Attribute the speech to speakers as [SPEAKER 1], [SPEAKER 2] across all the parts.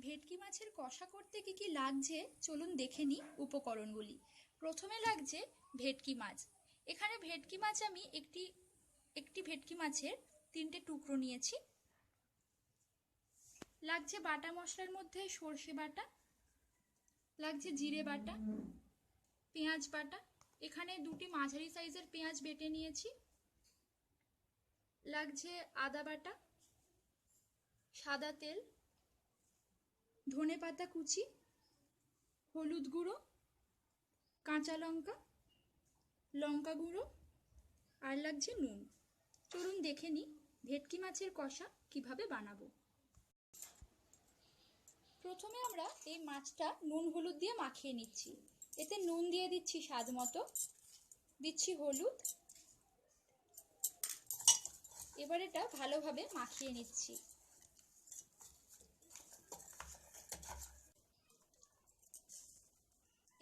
[SPEAKER 1] ভেটকি মাছের কষা করতে কি কি লাগছে চলুন দেখে নিই উপকরণগুলি। প্রথমে লাগছে ভেটকি মাছ। এখানে ভেটকি মাছ আমি একটি ভেটকি মাছের 3টে টুকরো নিয়েছি। লাগছে বাটা মশলার মধ্যে সর্ষে বাটা, লাগছে জিরে বাটা, পেঁয়াজ বাটা। এখানে 2টি মাঝারি সাইজের পেঁয়াজ বেটে নিয়েছি। লাগছে আদা বাটা, সাদা তেল, ধনেপাতা কুচি, হলুদ গুঁড়ো, কাঁচা লঙ্কা, লঙ্কা গুঁড়ো আর লাগছে নুন। চলুন দেখে নিই ভেটকি মাছের কষা কিভাবে বানাবো। প্রথমে আমরা এই মাছটা নুন হলুদ দিয়ে মাখিয়ে নিচ্ছি। এতে নুন দিয়ে দিচ্ছি স্বাদ মতো, দিচ্ছি হলুদ। এবার এটা ভালোভাবে মাখিয়ে নিচ্ছি।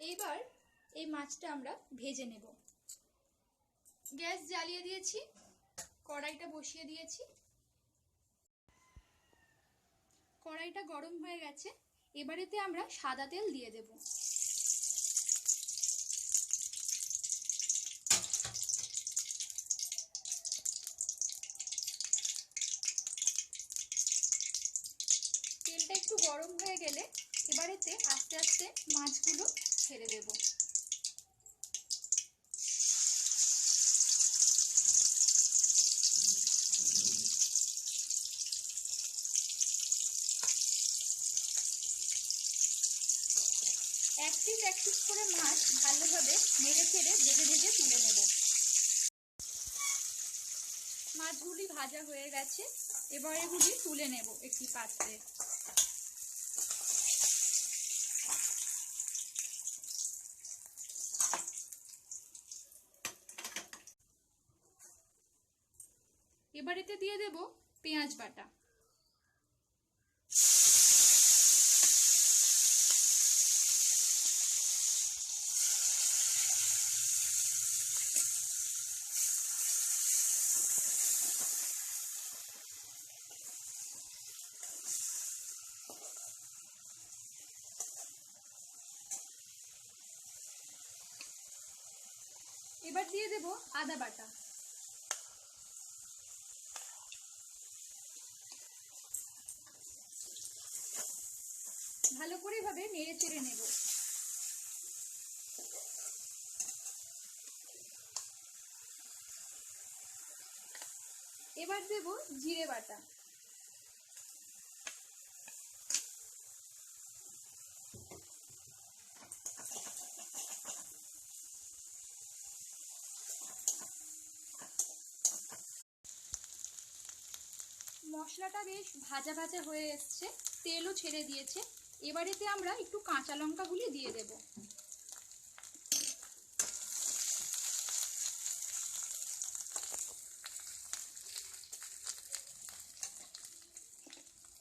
[SPEAKER 1] এইবার এই মাছটা আমরা ভেজে নেব। গ্যাস জ্বালিয়ে দিয়েছি, কড়াইটা বসিয়ে দিয়েছি। কড়াইটা গরম হয়ে গেছে, এবারেতে আমরা সাদা তেল দিয়ে দেব। তেলটা একটু গরম হয়ে গেলে এবারেতে আস্তে আস্তে মাছগুলো ছেড়ে দেব। এক পিস করে মাছ ভালোভাবে নেড়ে চেড়ে ভেজে ভেজে তুলে নেব। মাছগুলি ভাজা হয়ে গেছে, এবার এগুলি তুলে নেব একটি পাত্রে। এবার এতে দিয়ে দেব পেঁয়াজ বাটা, এবার দিয়ে দেব আদা বাটা, ভালো করে ভাবে নেড়ে চেড়ে নেব। এবার দেব জিরে বাটা, মশলাটা বেশ ভাজা ভাজা হয়ে এসছে, তেলও ছেড়ে দিয়েছে। এবারেতে আমরা একটু কাঁচা লঙ্কাগুলি দিয়ে দেব।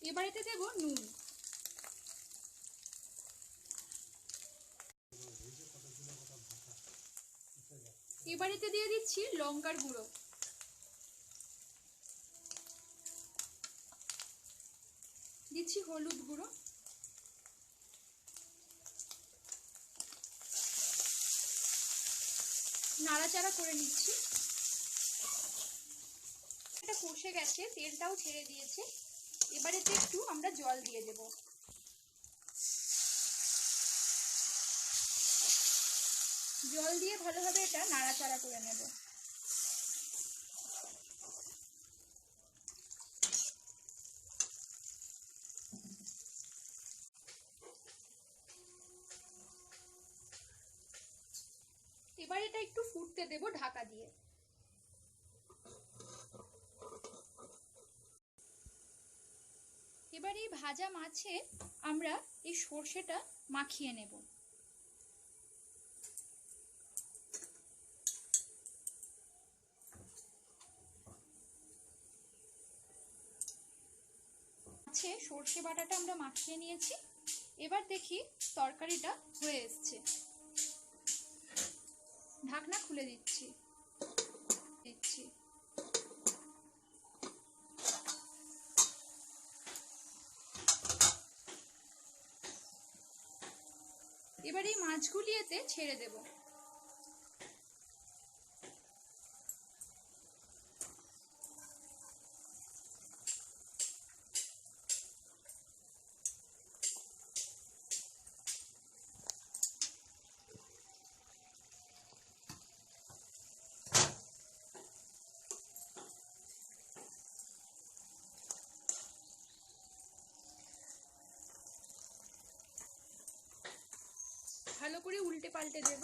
[SPEAKER 1] এবারেতে দেব নুন। এবারেতে দিয়ে দিচ্ছি লঙ্কার গুঁড়ো, দিচ্ছি হলুদ গুঁড়ো, নাড়াচাড়া করে নিচ্ছি। এটা কষে গেছে, তেলটাও ছেড়ে দিয়েছে। এবারেতে একটু আমরা জল দিয়ে দেব। জল দিয়ে ভালোভাবে এটা নাড়াচাড়া করে নেব। এবার এটা একটু ফুটতে দেব ঢাকা দিয়ে। এবার এই ভাজা মাছে আমরা এই সর্ষেটা মাখিয়ে নেব। মাছে সর্ষে বাটাটা আমরা মাখিয়ে নিয়েছি। এবার দেখি তরকারিটা হয়ে এসছে। ঢাকনা খুলে দিচ্ছি। এবার এই মাছগুলি এতে ছেড়ে দেব। ভালো করে উল্টে পাল্টে দেব।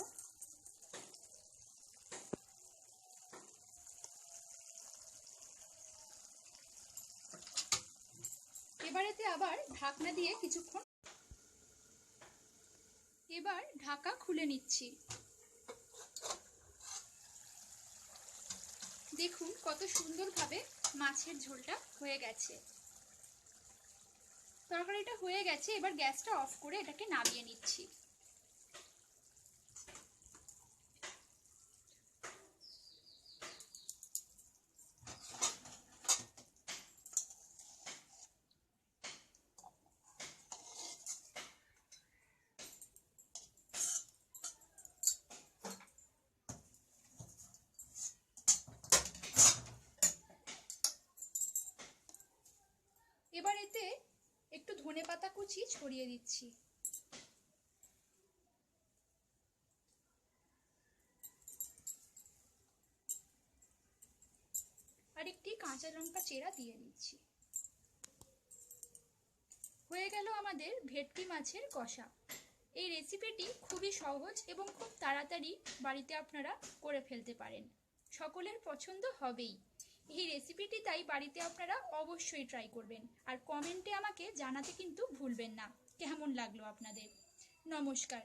[SPEAKER 1] এবারেতে আবার ঢাকনা দিয়ে কিছুক্ষণ, এবার ঢাকা খুলে নিচ্ছি। দেখুন কত সুন্দরভাবে মাছের ঝোলটা হয়ে গেছে। তরকারিটা হয়ে গেছে, এবার গ্যাসটা অফ করে এটাকে নামিয়ে নিচ্ছি। এবার এতে একটু ধনেপাতা কুচি ছড়িয়ে দিচ্ছি। আর একটি কাঁচা লঙ্কা চেরা দিয়ে দিচ্ছি। হয়ে গেল আমাদের ভেটকি মাছের কষা। এই রেসিপিটি খুবই সহজ এবং খুব তাড়াতাড়ি বাড়িতে আপনারা করে ফেলতে পারেন। সকলের পছন্দ হবেই। এই রেসিপিটি তাই বাড়িতে আপনারা অবশ্যই ট্রাই করবেন, আর কমেন্টে আমাকে জানাতে কিন্তু ভুলবেন না কেমন লাগলো আপনাদের। নমস্কার।